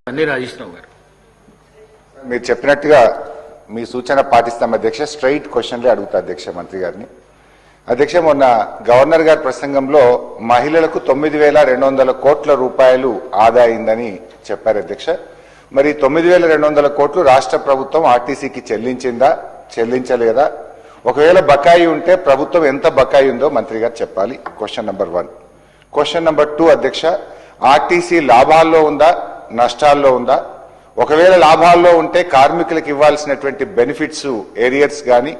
రాజేశ్వరరావు గారు మీరు చెప్పినట్టుగా మీ సూచన పాటిస్తాం అధ్యక్ష. స్ట్రైట్ క్వశ్చన్లే అడుగుతా అధ్యక్ష మంత్రి గారిని. అధ్యక్ష, మొన్న గవర్నర్ గారి ప్రసంగంలో మహిళలకు 9,200 కోట్ల రూపాయలు ఆదా అయిందని చెప్పారు అధ్యక్ష. మరి 9,200 కోట్లు రాష్ట్ర ప్రభుత్వం ఆర్టీసీకి చెల్లించిందా, చెల్లించలేదా? ఒకవేళ బకాయి ఉంటే ప్రభుత్వం ఎంత బకాయి ఉందో మంత్రి గారు చెప్పాలి. Question number 1. క్వశ్చన్ నెంబర్ 2 అధ్యక్ష, ఆర్టీసీ లాభాల్లో ఉందా, నష్టాల్లో ఉందా? ఒకవేళ లాభాల్లో ఉంటే కార్మికులకు ఇవ్వాల్సినటువంటి బెనిఫిట్స్, ఏరియర్స్ కానీ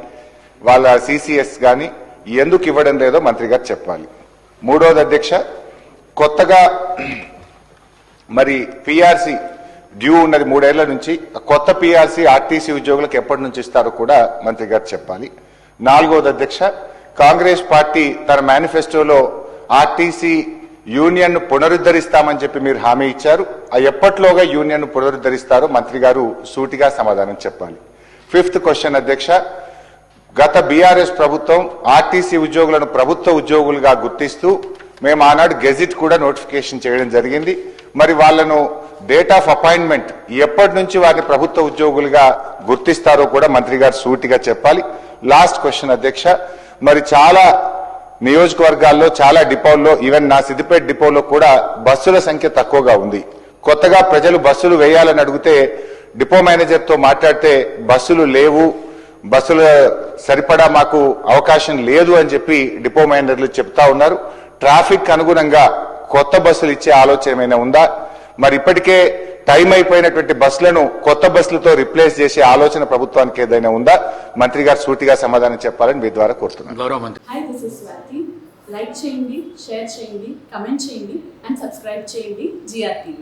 వాళ్ళ సిసిఎస్ కానీ ఎందుకు ఇవ్వడం లేదో మంత్రి గారు చెప్పాలి. 3వది అధ్యక్ష, కొత్తగా మరి పిఆర్సీ డ్యూ ఉన్నది 3 ఏళ్ల నుంచి. కొత్త పిఆర్సీ ఆర్టీసీ ఉద్యోగులకు ఎప్పటి నుంచి ఇస్తారో కూడా మంత్రి గారు చెప్పాలి. 4వది అధ్యక్ష, కాంగ్రెస్ పార్టీ తన మేనిఫెస్టోలో ఆర్టీసీ యూనియన్ పునరుద్ధరిస్తామని చెప్పి మీరు హామీ ఇచ్చారు. ఎప్పట్లోగా యూనియన్ పునరుద్ధరిస్తారో మంత్రి గారు సూటిగా సమాధానం చెప్పాలి. 5th క్వశ్చన్ అధ్యక్ష, గత బీఆర్ఎస్ ప్రభుత్వం ఆర్టీసీ ఉద్యోగులను ప్రభుత్వ ఉద్యోగులుగా గుర్తిస్తూ మేము ఆనాడు గెజిట్ కూడా నోటిఫికేషన్ చేయడం జరిగింది. మరి వాళ్లను డేట్ ఆఫ్ అపాయింట్మెంట్ ఎప్పటి నుంచి వారిని ప్రభుత్వ ఉద్యోగులుగా గుర్తిస్తారో కూడా మంత్రి గారు సూటిగా చెప్పాలి. లాస్ట్ క్వశ్చన్ అధ్యక్ష, మరి చాలా నియోజకవర్గాల్లో, చాలా డిపోల్లో, ఈవెన్ నా సిద్దిపేట డిపోలో కూడా బస్సుల సంఖ్య తక్కువగా ఉంది. కొత్తగా ప్రజలు బస్సులు వేయాలని అడిగితే డిపో మేనేజర్తో మాట్లాడితే బస్సులు లేవు, బస్సుల సరిపడా మాకు అవకాశం లేదు అని చెప్పి డిపో మేనేజర్లు చెప్తా ఉన్నారు. ట్రాఫిక్ అనుగుణంగా కొత్త బస్సులు ఇచ్చే ఆలోచన ఏమైనా ఉందా? మరి ఇప్పటికే టైం అయిపోయినటువంటి బస్సులను కొత్త బస్సులతో రిప్లేస్ చేసే ఆలోచన ప్రభుత్వానికి ఏదైనా ఉందా? మంత్రి గారు సూటిగా సమాధానం చెప్పాలని మీ ద్వారా కోరుతున్నాను. Hi, this is Swati. Like చేయండి, షేర్ చేయండి, కమెంట్ చేయండి అండ్ సబ్స్క్రైబ్ చేయండి GRTV.